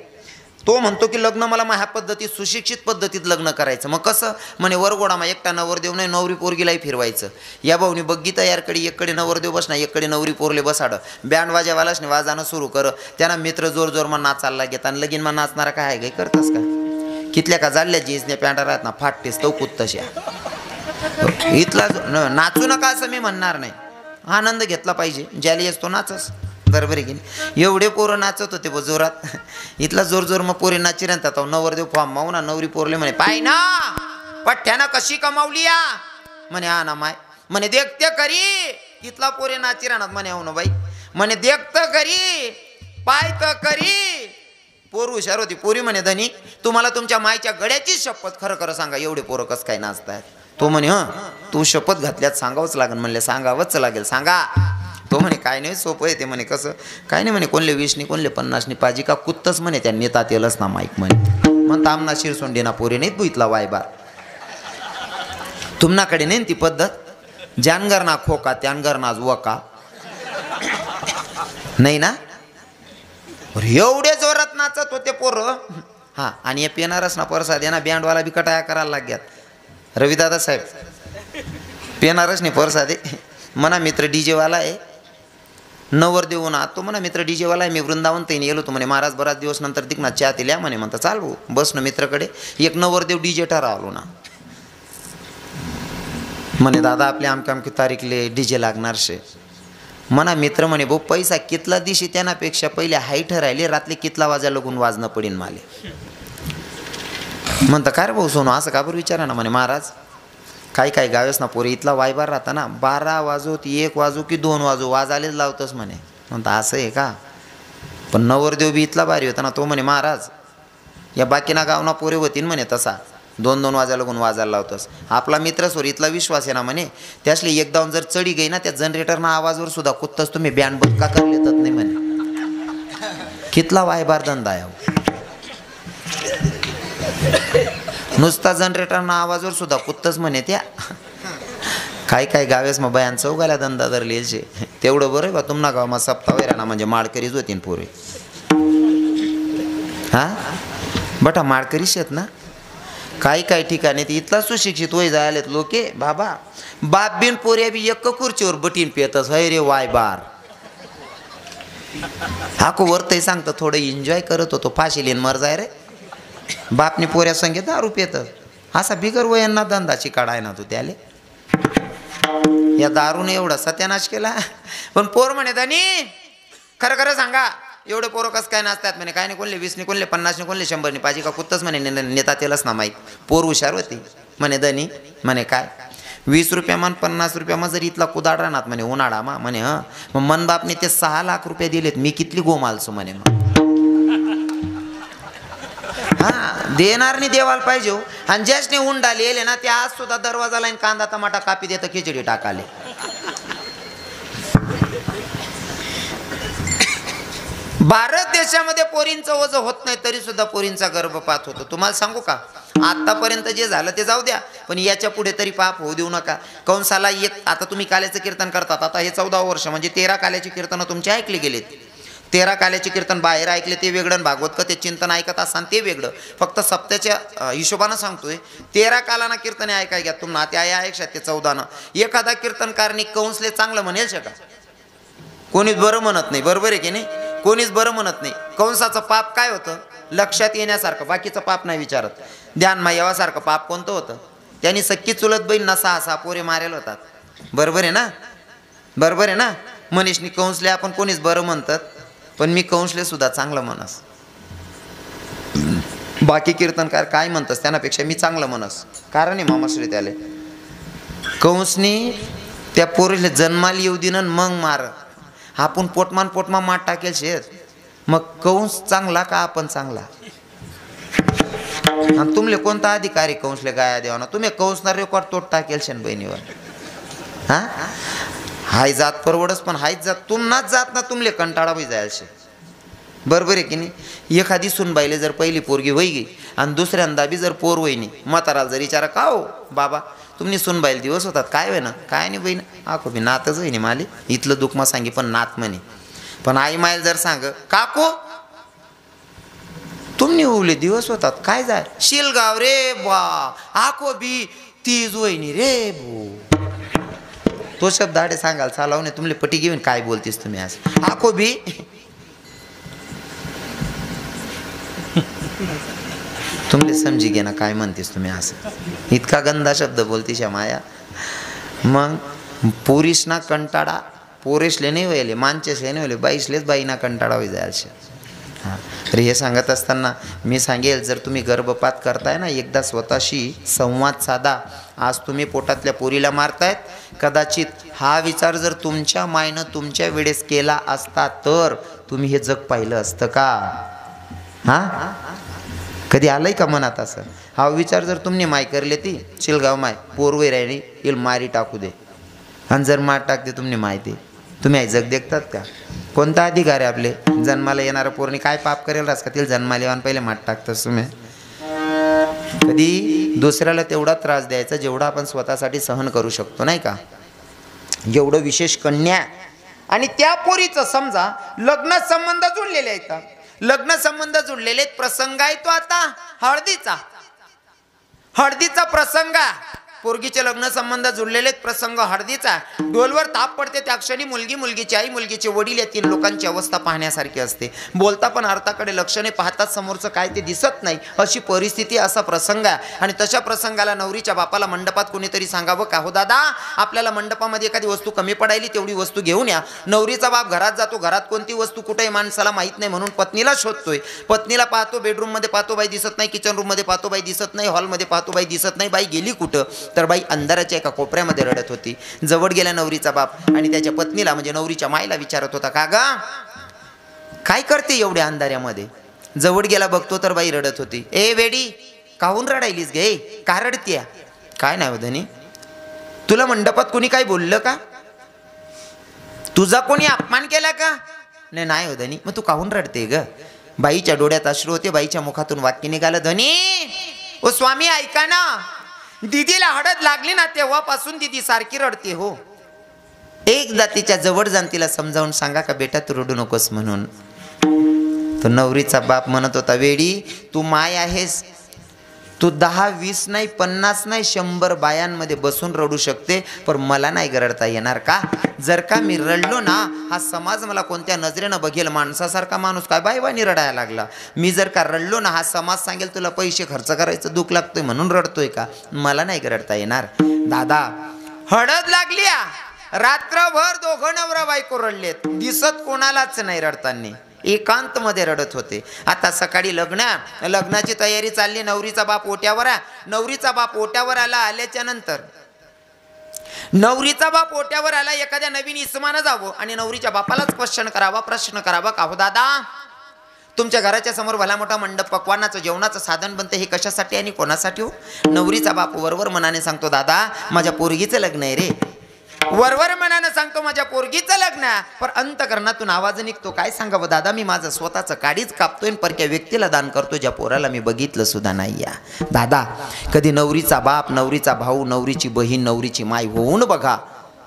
तो म्हणतो की लग्न मला ह्या पद्धतीत सुशिक्षित पद्धतीत लग्न करायचं. मग कसं? म्हणे वरगोडामा एकटा नवरदेव नाही, नवरी पोरगीलाही फिरवायचं. या भाऊनी बग्गी तयारकडे एककडे नवरदेव बसणार, एककडे नवरी पोरले बसाड, बँड वाजावालाच नाही वाजानं सुरू कर. त्यांना मित्र जोर जोर मग नाचायला घेत आणि लगीन मग नाचणारा काय आहे करतस का? कितल्या का जाल्ल्या जीन्सने पॅन्टा राहत ना फाटतेस तो कुत तशा. इथला नाचू नका असं मी म्हणणार नाही, आनंद घेतला पाहिजे, ज्याला येस तो नाचस. बरोबर आहे की नाही? एवढे पोरं नाचत होते ब जोरात. इथला जोर जोर मग पोरी नाची राहतात. नवरदेव फॉर्म माऊ ना, नवरी पोरले म्हणे पाय ना पठ्ठ्यानं कशी कमावली या म्हणे. हा ना माय म्हणे देखते करी. इथला पोरे नाची राहणार म्हणे. हो ना बाई म्हणे देखत करी पाय तर करी. पोर हुशार होती. पोरी म्हणे धनी तुम्हाला तुमच्या मायच्या गड्याची शपथ खरं खरं सांगा एवढे पोरं कसं काय नाचतायत. तो म्हणे तू शपथ घातल्यात सांगावंच लागेल. म्हणले सांगावंच लागेल. सांगा. तो म्हणे काय नाही सोपं आहे ते. म्हणे कसं काय नाही म्हणे. कोणले 20 कोणले 50 पाजी का कुत्तच म्हणे त्या नेतात येलच ना माईक म्हणे. म्हणता आमना शिरसोंडी ना पोरी नाहीत बुईतला वायबार. तुमनाकडे नाही ती पद्धत. जानगर ना खोका त्यानगर ना वका नाही ना. एवढे जोरात नाचत होते पोरं. हा आणि हे पेनारस ना परसाद आहे ना बँडवाला बी कटाया करायला लागल्यात. रविदादा साहेब पेनारस नाही परसाद आहे. म्हणा मित्र डीजेवाला आहे. नवरदेव ना तो म्हणा मित्र डीजेवाला आहे. मी वृंदावन तैन गेलो होतो म्हणे. महाराज बराच दिवस नंतर दिकना चहा दिल्या म्हणे. म्हणता चाल भाऊ बस ना मित्राकडे. एक नवरदेव डीजे ठरावलो ना म्हणे दादा आपल्या आमक्या आमकी तारीखले डीजे लागणार शे. म्हणा मित्र म्हणे भाऊ पैसा कितला दिशी त्यानापेक्षा पहिले हाई ठरायले रात्री कितला वाजा लगून वाजणं पडीन माले. म्हणता काय रे भाऊ सोनू असं का बरं विचारा ना म्हणे. महाराज काही काही गावेस ना पोरे इथला वायबार राहता ना 12 वाजो ती 1 वाजो की 2 वाजो वाजालेच लावतस म्हणे. म्हणता असं आहे का. पण नवरदेव बी इथला भारी होता ना. तो म्हणे महाराज या बाकीना गावना पोरे होतीन म्हणे तसा 2-2 वाजा लागून वाजायला लावतस. आपला मित्र सोर इथला विश्वास आहे ना म्हणे. त्यासले एकदाऊन जर चढी गई ना त्या जनरेटरना आवाजवर सुद्धा कुत्तच तुम्ही बँड बंद का कर लेतात नाही म्हणे. कितला वायबार धंदा आहे. नुसता जनरेटरना आवाजवर सुद्धा कुत्तच म्हणे त्या. काय गावेस मग बायान चौघाला धंदा धरले शे. तेवढं बरं बा तुमना गावमा सप्ताह वैराना म्हणजे माळकरीच होतीन पोरे. हा बटा माळकरीच आहेत ना. काही ठिकाणी इथला सुशिक्षित वय जायलेत लोके बाबा. बाप बिन पोऱ्या बी एक खुर्चीवर बटीन पेतस. हय रे वाय बार हाको वरतही सांगतं थोडं एन्जॉय करत होतो. फाशी लेन मर जाय रे. बापनी पोऱ्या संगे दारू पेत. असा बिगर वयांना धंदा चिकाडाय ना तू त्याले. या दारूने एवढा सत्यानाश केला. पण पोर म्हणे धनी खरं खरं सांगा एवढे पोरं कसं काय नाचतात म्हणे. काय नाही कोणले 20 कोणले 50 कोणले 100 पाहिजे का कुत्तच म्हणे नेता तेलच ना माहीत. पोर हुशार होती म्हणे धनी म्हणे काय 20 रुपया मन 50 रुपया मग जर इथला कुदाड राहणार म्हणे उन्हाळा मा म्हणे. मग मन बापने ते 6 लाख रुपये दिलेत. मी कितली गोमालसो म्हणे. मग हा देणार नाही देवाला पाहिजे. आणि ज्याने हुंडाले येले ना ते आज सुद्धा दरवाजा लाईन कांदा टमाटा कापी देतं खिचडी टाकाले. भारत देशामध्ये पोरींचं ओझं होत नाही तरी सुद्धा पोरींचा गर्भपात होतो. तुम्हाला सांगू का आतापर्यंत जे झालं ते जाऊ द्या पण याच्या पुढे तरी पाप होऊ देऊ नका. कंसाला आता तुम्ही काल्याचं कीर्तन करतात. आता हे 14 वर्ष म्हणजे 13 काल्याची कीर्तनं तुमची ऐकली गेलीत. 13 काल्याचे कीर्तन बाहेर ऐकले ते वेगळं. भागवत कथे चिंतन ऐकत असाल ते वेगळं. फक्त सप्त्याच्या हिशोबानं सांगतोय 13 कालाना कीर्तने ऐकाय घ्या तुम्हाला. ते आहे 14 एखादा कीर्तनकारनी कंसले चांगलं म्हणेल शका. कोणीच बरं म्हणत नाही. बरोबर आहे की नाही. कोणीच बरं म्हणत नाही. कंसाचं पाप काय होतं लक्षात येण्यासारखं. बाकीचं पाप नाही विचारत. ध्यानमा यावासारखं पाप कोणतं होतं. त्यांनी सख्खी चुलत बहीण 6 पोरे मारेल होतात. बरोबर आहे ना. बरोबर आहे ना. मनीषनी कंसले आपण कोणीच बरं म्हणतात पण मी कंसले सुद्धा चांगलं म्हणस. बाकी कीर्तनकार काय म्हणतस त्यापेक्षा मी चांगलं म्हणस. कारण आहे मामाश्री त्याले कंसनी त्या पोरीले जन्माला येऊ दिन मग मार. आपण पोटमा माठ टाकेल शेत. मग कंस चांगला का आपण चांगला. आणि तुमले कोणता अधिकारी कंसले गाया देवा ना. तुम्ही कंसना रेकॉर्ड तोड टाकेल शेन बहिणीवर. हा हाय जात परवडस पण हायच जात तुम्हाच जात ना तुमले कंटाळा बी जायला शे. बरोबर आहे की नाही. एखादी सुनबाईले जर पहिली पोरगी होई गी आणि दुसऱ्यांदा बी जर पोर होईनी म्हाताराला जर विचारा का हो बाबा तुम्ही सुनबाईल दिवस होतात काय होय ना. काय नाही बहीण आखो बी नातच होईनी माले. इथलं दुःख मा सांगी पण नात म्हणे. पण आई मायल जर सांग काको तुम्ही उवले दिवस होतात काय जाय शिलगाव रे बा आखो बी तीज वहिनी रे भो. तो शब्द आडे सांगाल चालवणे तुमले पटी घेऊन काय बोलतीस तुम्ही आज. आखो बी तुमले समजी घे ना काय म्हणतेस तुम्ही असं. इतका गंदा शब्द बोलतीस माया. मग पुरुषना कंटाळा पोरेशले नाही व्हायले, माणचेसले नाही व्हायले, बाईसलेच बाईना कंटाळा होई जायचे. हां, तर हे सांगत असताना मी सांगेल, जर तुम्ही गर्भपात करताय ना, एकदा स्वतःशी संवाद साधा. आज तुम्ही पोटातल्या पोरीला मारतायत, कदाचित हा विचार जर तुमच्या मायनं तुमच्या वेळेस केला असता तर तुम्ही हे जग पाहिलं असतं का? हां, कधी आलंय का मनात असं? हा विचार जर तुम्ही माय करले, ती शिलगाव माय पोरवे राहिली येईल मारी टाकू दे, आणि जर मार टाकते तुम्ही माहिती, तुम्ही आई जग देखतात का? कोणता अधिकार आहे आपले? जन्माला येणारं पोरणी काय पाप करेल रास का तिला जन्माला येऊन पहिले मार टाकतोस तुम्ही? कधी दुसऱ्याला तेवढा त्रास द्यायचा जेवढा आपण स्वतःसाठी सहन करू शकतो, नाही का? एवढं विशेष कन्या. आणि त्या पोरीचं समजा लग्न संबंध जुळलेले आहेत, लग्न संबंध जुळलेले प्रसंग आहे तो आता हळदीचा प्रसंग. पोरगीचे लग्न संबंध जुळलेले प्रसंग हळदीचा. डोलवर ताप पडते त्या क्षणी मुलगी, मुलगीची आई, मुलगीचे वडील या तीन लोकांची अवस्था पाहण्यासारखी असते. बोलता पण अर्थाकडे लक्षणे पाहतात समोरचं काय ते दिसत नाही, अशी परिस्थिती, असा प्रसंग आहे. आणि तशा प्रसंगाला नवरीच्या बापाला मंडपात कोणीतरी सांगावं का, हो दादा आपल्याला मंडपामध्ये एखादी वस्तू कमी पडायली तेवढी वस्तू घेऊन या. नवरीचा बाप घरात जातो, घरात कोणती वस्तू कुठे माणसाला माहीत नाही म्हणून पत्नीला शोधतोय. पत्नीला पाहतो, बेडरूममध्ये पाहतो बाई दिसत नाही, किचन रूममध्ये पाहतो बाई दिसत नाही, हॉलमध्ये पाहतो बाई दिसत नाही, बाई गेली कुठं? तर बाई अंधाराच्या एका कोपऱ्यामध्ये रडत होती. जवळ गेला नवरीचा बाप आणि त्याच्या पत्नीला म्हणजे नवरीच्या मायला विचारत होता, का गा काय करते एवढ्या अंधाऱ्यामध्ये? जवळ गेला बघतो तर बाई रडत होती. ए वेडी, काहून रडायलीस गे? का रडतीया? काय नाही हो धनी, तुला मंडपात कोणी काय बोललं का? तुझा कोणी अपमान केला का? नाही हो धनी. मग तू काहून रडते ग? बाईच्या डोळ्यात अश्रू होते, बाईच्या मुखातून वाक्य निघालं, धनी ओ स्वामी ऐका ना, दीदीला हळद लागली ना तेव्हापासून दीदी सारखी रडते हो. एकदा तिच्या जवळ जाऊन तिला समजावून सांगा का बेटा तू रडू नकोस म्हणून. तो नवरीचा बाप म्हणत होता, वेडी तू माय आहेस, तू 10, 20 नाही, 50 नाही, 100 बायांमध्ये बसून रडू शकते, पण मला नाही रडता येणार का? जर का मी रडलो ना, हा समाज मला कोणत्या नजरेनं बघेल? माणसासारखा माणूस काय बाईवानी रडायला लागला. मी जर का रडलो ना, हा समाज सांगेल तुला पैसे खर्च करायचं दुःख लागतोय म्हणून रडतोय का? मला नाही रडता येणार. दादा हळद लागली, रात्रभर दोघं नवरा बायको रडलेत, दिसत कोणालाच नाही रडताना, एकांत मध्ये रडत होते. आता सकाळी लग्नाची तयारी चालली, नवरीचा बाप ओट्यावर आहे. नवरीचा बाप ओट्यावर आला. आल्याच्या नंतर नवरीचा बाप ओट्यावर आला, एखाद्या नवीन इसमानं जावं आणि नवरीच्या बापालाच प्रश्न करावा का, हो दादा तुमच्या घराच्या समोर भला मोठा मंडप, पक्वानाचं जेवणाचं साधन बनतं, हे कशासाठी आणि कोणासाठी हो? नवरीचा बाप वरवर मनाने सांगतो, दादा माझ्या पोरगीचं लग्न आहे रे. वरवर मनानं सांगतो माझ्या पोरगीचं लग्न, पण अंतकरणातून आवाज निघतो, काय सांगावं दादा मी माझं स्वतःचं काडीच कापतोय, परक्या व्यक्तीला दान करतो ज्या पोराला मी बघितलं सुद्धा नाही. या दादा कधी नवरीचा बाप, नवरीचा भाऊ, नवरीची बहीण, नवरीची माय होऊन बघा,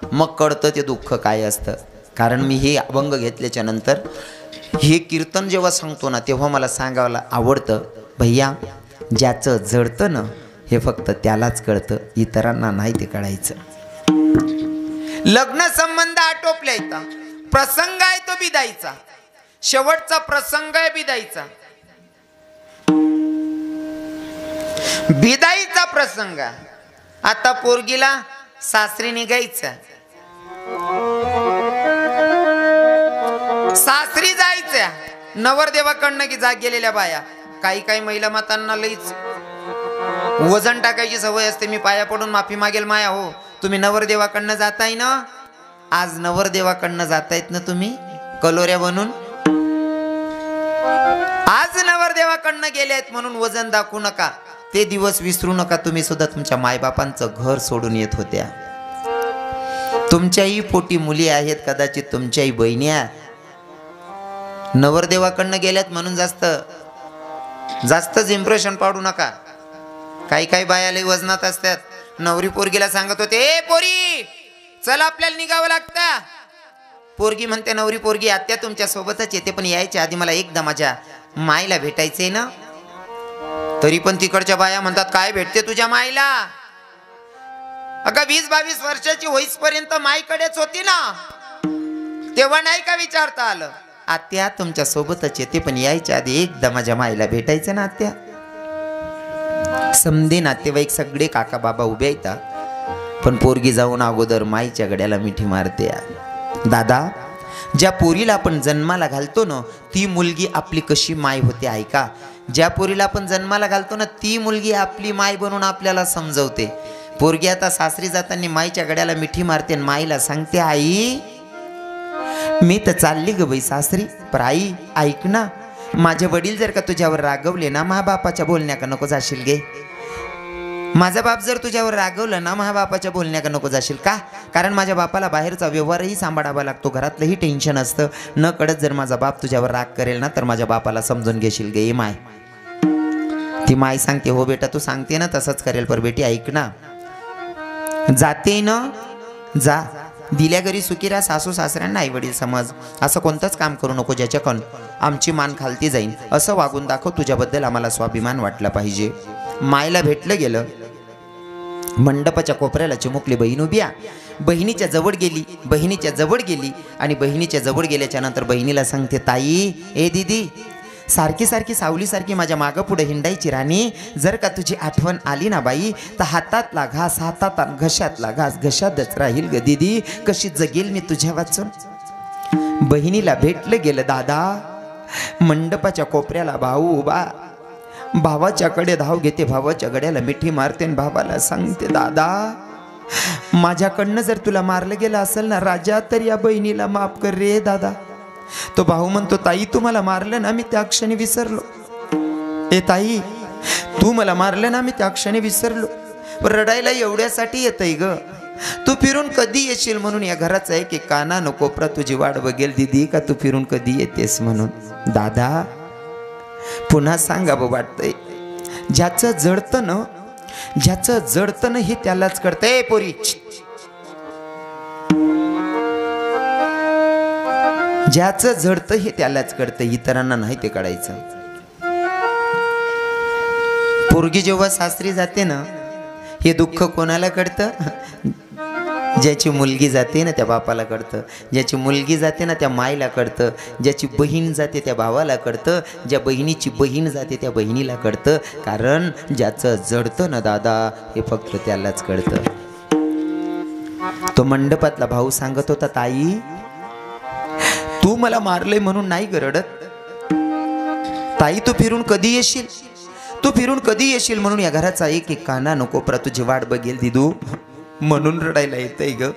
मग कळतं ते दुःख काय असतं. कारण मी हे अभंग घेतल्याच्या नंतर हे कीर्तन जेव्हा सांगतो ना, तेव्हा मला सांगायला आवडतं, भैया ज्याचं जडतं ना हे फक्त त्यालाच कळतं, इतरांना नाही ते कळायचं. लग्न संबंध आटोपले, प्रसंग आहे तो बिदाईचा, शेवटचा प्रसंग आहे बिदाईचा. बिदाईचा प्रसंग आता पोरगीला सासरी निघायचं, सासरी जायचं. नवरदेवाकडनं की जाग गेलेल्या बाया, काही महिला मातांना लईच वजन टाकायची सवय असते. मी पाया पडून माफी मागेल माया, हो तुम्ही नवरदेवाकडनं जाताय ना, आज नवरदेवाकडनं जातायत ना तुम्ही कलोऱ्या बनून, आज नवरदेवाकडनं गेलेत म्हणून वजन दाखवू नका, ते दिवस विसरू नका. तुम्ही सुद्धा तुमच्या मायबापांचं घर सोडून येत होत्या, तुमच्याही पोटी मुली आहेत, कदाचित तुमच्याही बहिणी आहेत, नवरदेवाकडनं गेल्यात म्हणून जास्तच इम्प्रेशन पाडू नका. काही बायाला वजनात असतात. नवरी पोरगीला सांगत होते, ए पोरी चल आपल्याला निघावं लागतं. पोरगी म्हणते, नवरी पोरगी आत्या तुमच्या सोबतच येते, पण यायच्या आधी मला एकदा माझ्या मायला भेटायचंय ना. तरी पण तिकडच्या बाया म्हणतात, काय भेटते तुझ्या मायला? अगं 20-22 वर्षाची होईसपर्यंत माईकडेच होती ना, तेव्हा नाही का विचारता आलं? आत्या तुमच्या सोबतच येते, पण यायच्या आधी एकदा माझ्या मायला भेटायचं ना आत्या. समधे नातेवाईक सगळे काका बाबा उभे येतात, पण पोरगी जाऊन अगोदर माईच्या गड्याला मिठी मारते. दादा, ज्या पोरीला आपण जन्माला घालतो ना ती मुलगी आपली कशी माय होते ऐका. ज्या पोरीला आपण जन्माला घालतो ना ती मुलगी आपली माय बनून आपल्याला समजवते. पोरगी आता सासरी जाताना माईच्या गड्याला मिठी मारते आणि माईला सांगते, आई मी तर चालली ग बाई सासरी, पर आई ऐक ना, माझे वडील जर का तुझ्यावर रागवले ना मा बापाच्या बोलण्या का नको जाशील गे. माझा बाप जर तुझ्यावर रागवलं ना मा बापाच्या बोलण्या का नको जाशील का. कारण माझ्या बापाला बाहेरचा व्यवहारही सांभाळावा लागतो, घरातलंही टेन्शन असतं. न कळत जर माझा बाप तुझ्यावर राग करेल ना तर माझ्या बापाला समजून घेशील गे माय. ती माय सांगते, हो बेटा तू सांगते ना तसंच करेल, पर बेटी ऐक ना, जाते ना जा, दिल्या घरी सुखी राहा, सासू सासऱ्यांना आई वडील समज, असं कोणतंच काम करू नको ज्याच्याकडून आमची मान खालती जाईल. असं वागून दाखव, तुझ्याबद्दल आम्हाला स्वाभिमान वाटला पाहिजे. मायला भेटलं गेलं. मंडपाच्या कोपऱ्याला चिमुकली बहीण उभी आहे. बहिणीच्या जवळ गेली, बहिणीच्या जवळ गेली आणि बहिणीच्या जवळ गेल्याच्या नंतर बहिणीला सांगते, ताई ए दीदी, सारखी सारखी सावलीसारखी माझ्या मागं पुढे हिंडायची राणी, जर का तुझी आठवण आली ना बाई तर हातातला घास हातात, घशातला घास घशातच राहील ग दीदी, कशी जगेल मी तुझ्या वाचून. बहिणीला भेटलं गेलं दादा. मंडपाच्या कोपऱ्याला भाऊ उभा, भावाच्याकडे धाव घेते, भावाच्या गड्याला मिठी मारते आणि भावाला सांगते, दादा माझ्याकडनं जर तुला मारलं गेलं असेल ना राजा तर या बहिणीला माफ कर रे दादा. तो भाऊ म्हणतो, ताई तू मला मारलं ना मी त्या क्षणी विसरलो. ए ताई तू मला मारलं ना मी त्या क्षणी विसरलो. रडायला एवढ्यासाठी येतय ग, तू फिरून कधी येशील म्हणून या घराचा एक एक काना नको कोपरा तुझी वाट बघेल दीदी, का तू फिरून कधी येतेस म्हणून. दादा पुन्हा सांगावं वाटतंय, ज्याचं जडतं ना, ज्याचं जडतं ना हे त्यालाच कळतंय. पोरी ज्याचं जडतं हे त्यालाच कळतं, इतरांना नाही ते कळायचं. पोरगी जेव्हा सासरी जाते ना हे दुःख कोणाला कळतं, ज्याची मुलगी जाते ना त्या बापाला कळतं, ज्याची मुलगी जाते ना त्या मायला कळतं, ज्याची बहीण जाते त्या भावाला कळतं, ज्या बहिणीची बहीण जाते त्या बहिणीला कळतं. कारण ज्याचं जडतं ना दादा हे फक्त त्यालाच कळतं. तो मंडपातला भाऊ सांगत होता, ताई तू मला मारले म्हणून नाही गरडत, ताई तू फिरून कधी येशील, तू फिरून कधी येशील म्हणून या घराचा एक एक काना नको कोपरा तुझी वाट बघेल दिदू, म्हणून रडायला येतंय ग.